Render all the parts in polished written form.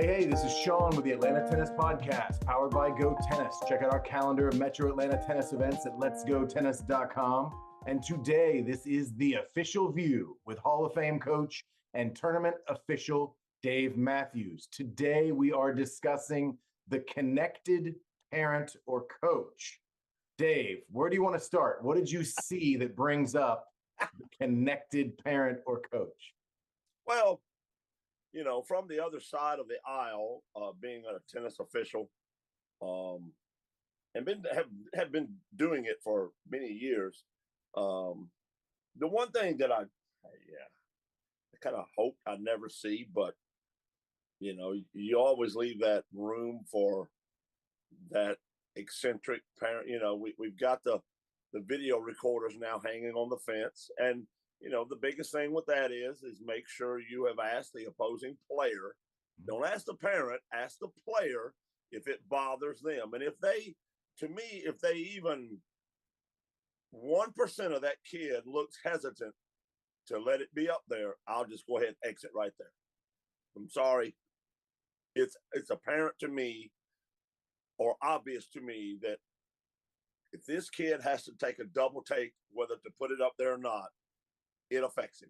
Hey, this is Sean with the Atlanta Tennis Podcast, powered by Go Tennis. Check out our calendar of Metro Atlanta tennis events at letsgotennis.com. And today, this is the official view with Hall of Fame coach and tournament official Dave Matthews. Today, we are discussing the connected parent or coach. Dave, where do you want to start? What did you see that brings up the connected parent or coach? Well, you know, from the other side of the aisle, being a tennis official, and have been doing it for many years. The one thing that I kind of hope I never see, but you know, you always leave that room for that eccentric parent. You know, we've got the video recorders now hanging on the fence, and you know, the biggest thing with that is make sure you have asked the opposing player. Don't ask the parent, ask the player if it bothers them. And if they, to me, if they even 1% of that kid looks hesitant to let it be up there, I'll just go ahead and exit right there. I'm sorry. It's apparent to me or obvious to me that if this kid has to take a double take, whether to put it up there or not, it affects him.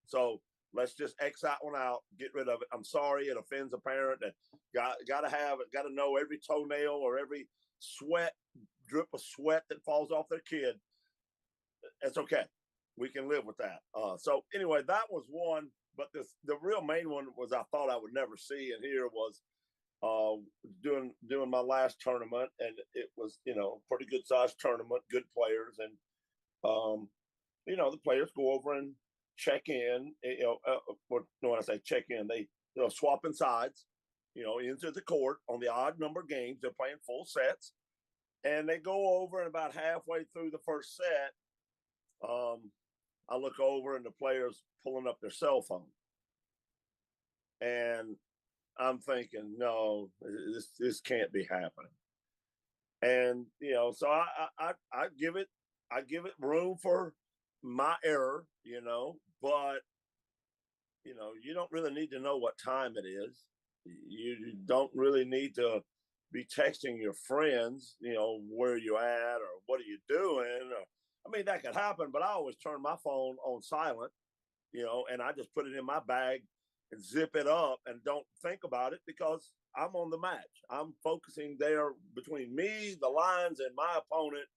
So let's just X that one out, get rid of it. I'm sorry, it offends a parent that got to know every toenail or every drip of sweat that falls off their kid. It's okay. We can live with that. So anyway, that was one. But the real main one was I thought I would never see, and here was doing my last tournament, and it was, you know, pretty good sized tournament, good players, and you know, the players go over and check in, you know, when I say check in, they, you know, swapping sides, you know, into the court on the odd number games. They're playing full sets, and they go over, and about halfway through the first set, I look over and the players pulling up their cell phone. And I'm thinking, no, this can't be happening. And, you know, so I give it room for my error, you know, but you know, you don't really need to know what time it is. You don't really need to be texting your friends, you know, where you at or what are you doing? Or, I mean, that could happen, but I always turn my phone on silent, you know, and I just put it in my bag and zip it up and don't think about it because I'm on the match. I'm focusing there between me, the lines, and my opponent.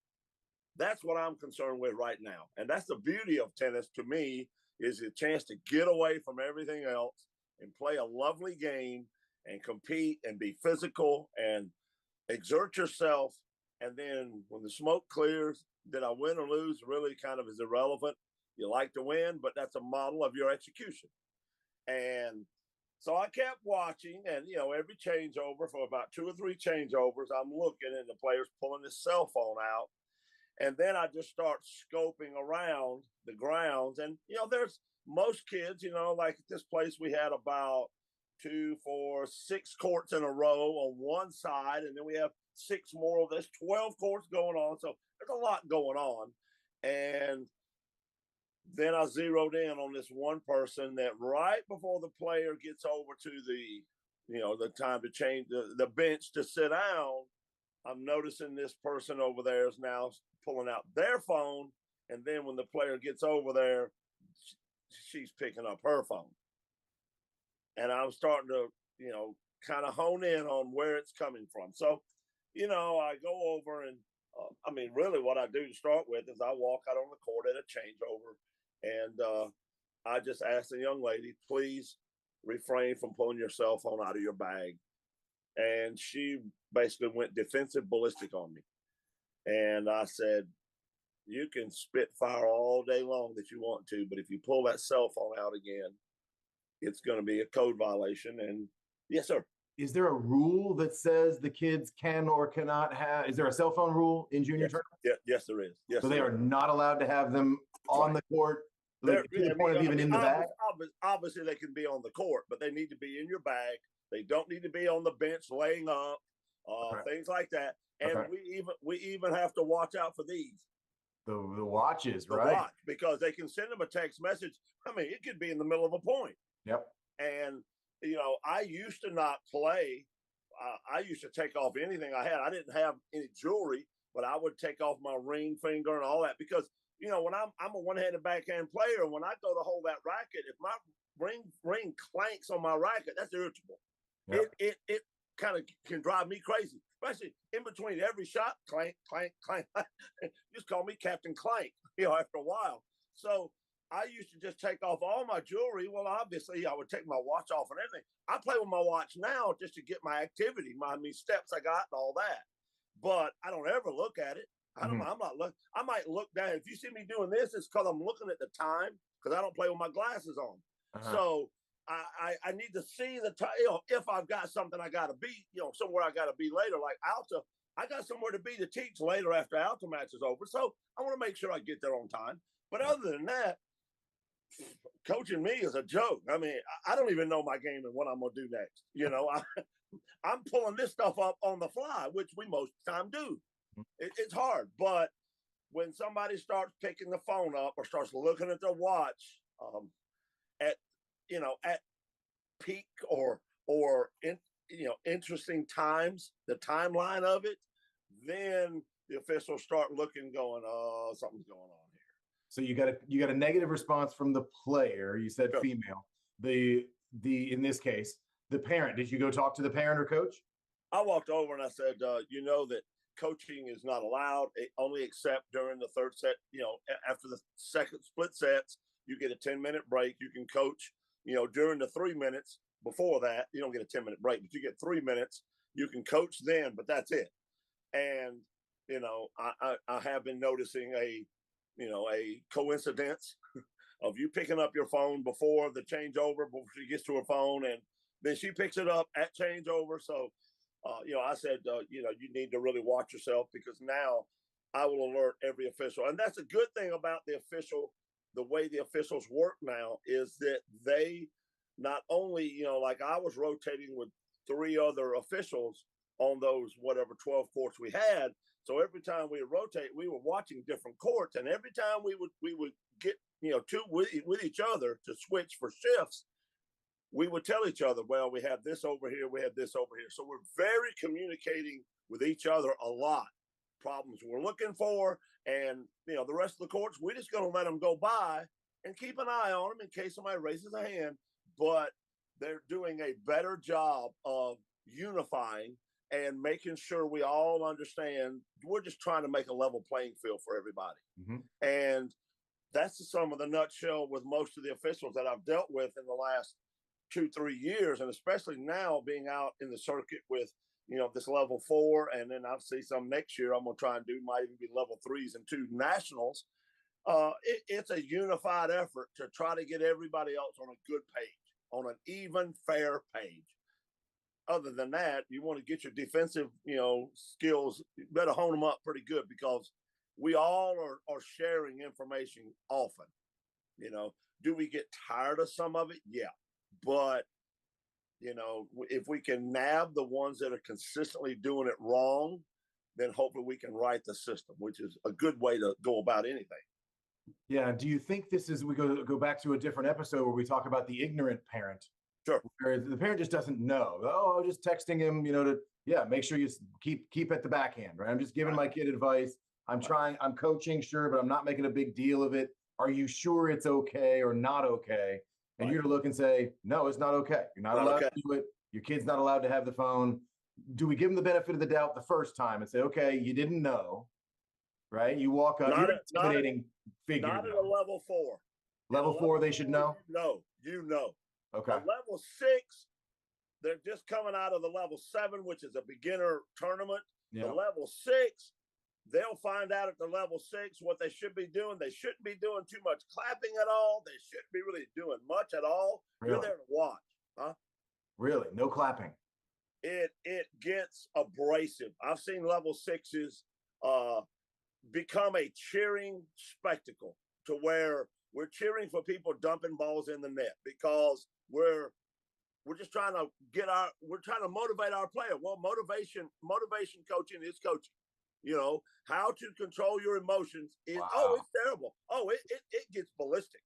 That's what I'm concerned with right now. And that's the beauty of tennis to me, is a chance to get away from everything else and play a lovely game and compete and be physical and exert yourself. And then when the smoke clears, did I win or lose really kind of is irrelevant. You like to win, but that's a model of your execution. And so I kept watching, and, you know, every changeover, for about 2 or 3 changeovers, I'm looking and the player's pulling his cell phone out. And then I just start scoping around the grounds. And, you know, there's most kids, you know, like at this place, we had about 2, 4, 6 courts in a row on one side. And then we have 6 more of this, 12 courts going on. So there's a lot going on. And then I zeroed in on this one person that right before the player gets over to the, you know, the time to change the bench to sit down, I'm noticing this person over there is now pulling out their phone. And then when the player gets over there, she's picking up her phone. And I'm starting to, you know, kind of hone in on where it's coming from. So, you know, I go over and, I mean, really what I do to start with is I walk out on the court at a changeover. And I just ask the young lady, please refrain from pulling your cell phone out of your bag. And she basically went defensive ballistic on me. And I said, you can spit fire all day long that you want to, but if you pull that cell phone out again, it's going to be a code violation. And yes, sir. Is there a rule that says the kids can or cannot have? Is there a cell phone rule in junior tournaments? Yes, there is. Yes, so they are not allowed to have them on the court, like, to the point of even in the bag? Obviously, they can be on the court, but they need to be in your bag. They don't need to be on the bench laying up, things like that. And we even have to watch out for these. The watches, right? Watch, because they can send them a text message. I mean, it could be in the middle of a point. Yep. And I used to not play. I used to take off anything I had. I didn't have any jewelry, but I would take off my ring finger and all that because when I'm a one-handed backhand player, when I go to hold that racket, if my ring clanks on my racket, that's irritable. Yep. It kind of can drive me crazy, especially in between every shot. Clank, clank, clank. Just call me Captain Clank. After a while. So I used to just take off all my jewelry. Well, obviously, I would take my watch off and everything. I play with my watch now just to get my activity, my steps I got and all that. But I don't ever look at it. I'm not looking. I might look down. If you see me doing this, it's because I'm looking at the time because I don't play with my glasses on. So I need to see the time. If I've got something I got to be, somewhere I got to be later, like Alta. I got somewhere to be to teach later after Alta match is over. So I want to make sure I get there on time. But other than that, coaching me is a joke. I mean, I don't even know my game and what I'm going to do next. I'm pulling this stuff up on the fly, which we most of the time do. It's hard. But when somebody starts picking the phone up or starts looking at their watch at peak or interesting times, the timeline of it, then the officials start looking, going, oh, something's going on here. So you got a negative response from the player. You said sure. Female. The in this case, the parent. Did you go talk to the parent or coach? I walked over and I said, that coaching is not allowed, only except during the third set. After the second split sets, you get a 10-minute break. You can coach, during the 3 minutes. Before that, you don't get a 10-minute break, but you get 3 minutes. You can coach then, but that's it. And, I have been noticing a coincidence of you picking up your phone before the changeover, before she gets to her phone, and then she picks it up at changeover. So, I said, you need to really watch yourself because now I will alert every official. And that's a good thing about the way the officials work now is that they not only, like I was rotating with 3 other officials on those, 12 courts we had. So every time we would rotate, we were watching different courts. And every time we would get, two with each other to switch for shifts, we would tell each other, well, we have this over here, we have this over here. So we're very communicating with each other a lot. Problems we're looking for. And, the rest of the courts, we're just going to let them go by and keep an eye on them in case somebody raises a hand. But they're doing a better job of unifying and making sure we all understand we're just trying to make a level playing field for everybody. And that's some of the nutshell with most of the officials that I've dealt with in the last 2-3 years, and especially now being out in the circuit with, this level 4, and then I'll see some next year I'm going to try and do, might even be level 3s and 2 nationals. It's a unified effort to try to get everybody else on a good page, on an even, fair page. Other than that, you want to get your defensive, skills, you better hone them up pretty good because we all are sharing information often. Do we get tired of some of it? Yeah. But, if we can nab the ones that are consistently doing it wrong, then hopefully we can right the system, which is a good way to go about anything. Yeah. Do you think this is, we go back to a different episode where we talk about the ignorant parent? Sure. Where the parent just doesn't know. Oh, I'm just texting him, make sure you keep at the backhand, right? I'm just giving my kid advice. I'm coaching, sure, but I'm not making a big deal of it. Are you sure it's okay or not okay? And you're to look and say, no, it's not okay. You're not allowed to do it. Your kid's not allowed to have the phone. Do we give them the benefit of the doubt the first time and say, okay, you didn't know, right? You walk up, you're intimidating figure. Not at a level 4. Level 4, they should know? No, Okay. At level 6, they're just coming out of the level 7, which is a beginner tournament. Yeah. The level 6, they'll find out at the level 6 what they should be doing. They shouldn't be doing too much clapping at all. They shouldn't be really doing much at all. Really? You're there to watch, huh? Really? No clapping? It gets abrasive. I've seen level 6s become a cheering spectacle to where we're cheering for people dumping balls in the net because we're just trying to motivate our player. Well, motivation coaching is coaching. How to control your emotions is, it's terrible. It gets ballistic.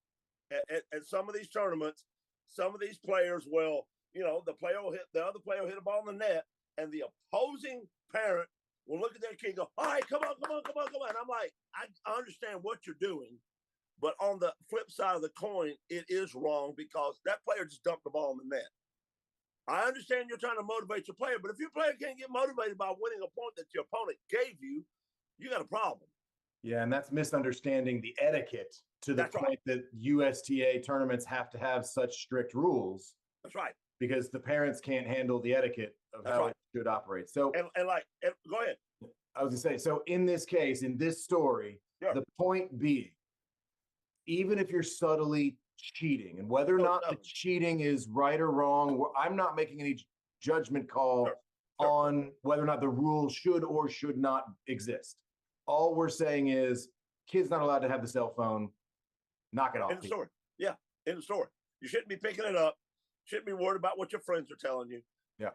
At some of these tournaments, some of these players will the other player will hit a ball in the net, and the opposing parent will look at their kid and go, all right, come on. And I'm like, I understand what you're doing, but on the flip side of the coin, it is wrong because that player just dumped the ball in the net. I understand you're trying to motivate your player, but if your player can't get motivated by winning a point that your opponent gave you, you got a problem. Yeah, and that's misunderstanding the etiquette to the point that USTA tournaments have to have such strict rules. That's right. Because the parents can't handle the etiquette of how it should operate. So, and go ahead. I was gonna say, so in this case, in this story, the point being, even if you're subtly cheating, and whether or not the cheating is right or wrong, I'm not making any judgment call on whether or not the rule should or should not exist. All we're saying is, kids not allowed to have the cell phone. Knock it off. In the store. Yeah, in the store. You shouldn't be picking it up. Shouldn't be worried about what your friends are telling you. Yeah.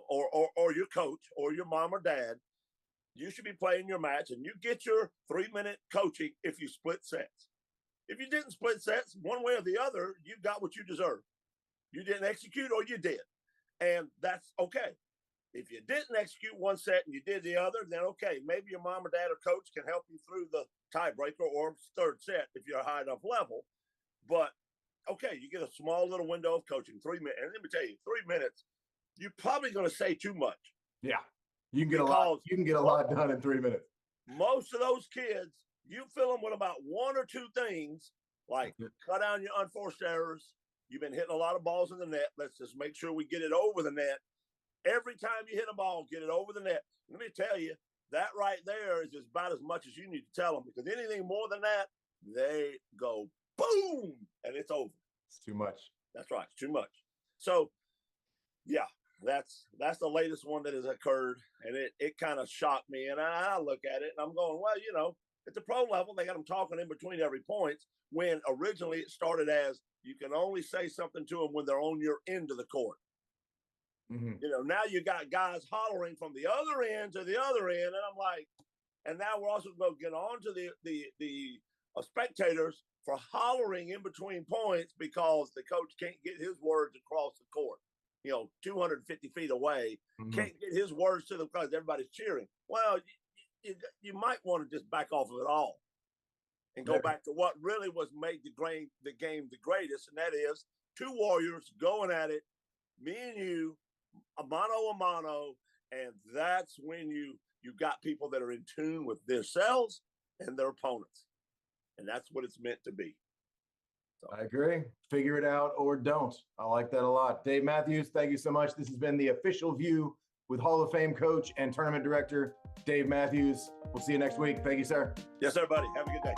Or your coach or your mom or dad. You should be playing your match, and you get your 3-minute coaching if you split sets. If you didn't split sets, one way or the other, you got what you deserve. You didn't execute or you did. And that's okay. If you didn't execute one set and you did the other, then okay, maybe your mom or dad or coach can help you through the tiebreaker or third set if you're a high enough level. But okay, you get a small little window of coaching, 3 minutes. And let me tell you, 3 minutes, you're probably going to say too much. Yeah. You can get a lot done in 3 minutes. Most of those kids, you fill them with about one or two things, like cut down your unforced errors. You've been hitting a lot of balls in the net. Let's just make sure we get it over the net. Every time you hit a ball, get it over the net. Let me tell you, that right there is about as much as you need to tell them, because anything more than that, they go boom, and it's over. It's too much. That's right. It's too much. So, yeah, that's the latest one that has occurred, and it kind of shocked me. And I look at it, and I'm going, well, at the pro level, they got them talking in between every point, when originally it started as you can only say something to them when they're on your end of the court. Mm-hmm. Now you got guys hollering from the other end to the other end, and I'm like, and now we're also going to get on to the spectators for hollering in between points because the coach can't get his words across the court. 250 feet away, can't get his words to them because everybody's cheering. Well, you might want to just back off of it all and go back to what really was made the game the greatest, and that is two warriors going at it, me and you, a mano, and that's when you got people that are in tune with themselves and their opponents, and that's what it's meant to be. So. I agree. Figure it out or don't. I like that a lot. Dave Matthews, thank you so much. This has been The Official View with Hall of Fame coach and tournament director Dave Matthews. We'll see you next week. Thank you, sir. Yes, everybody. Have a good day.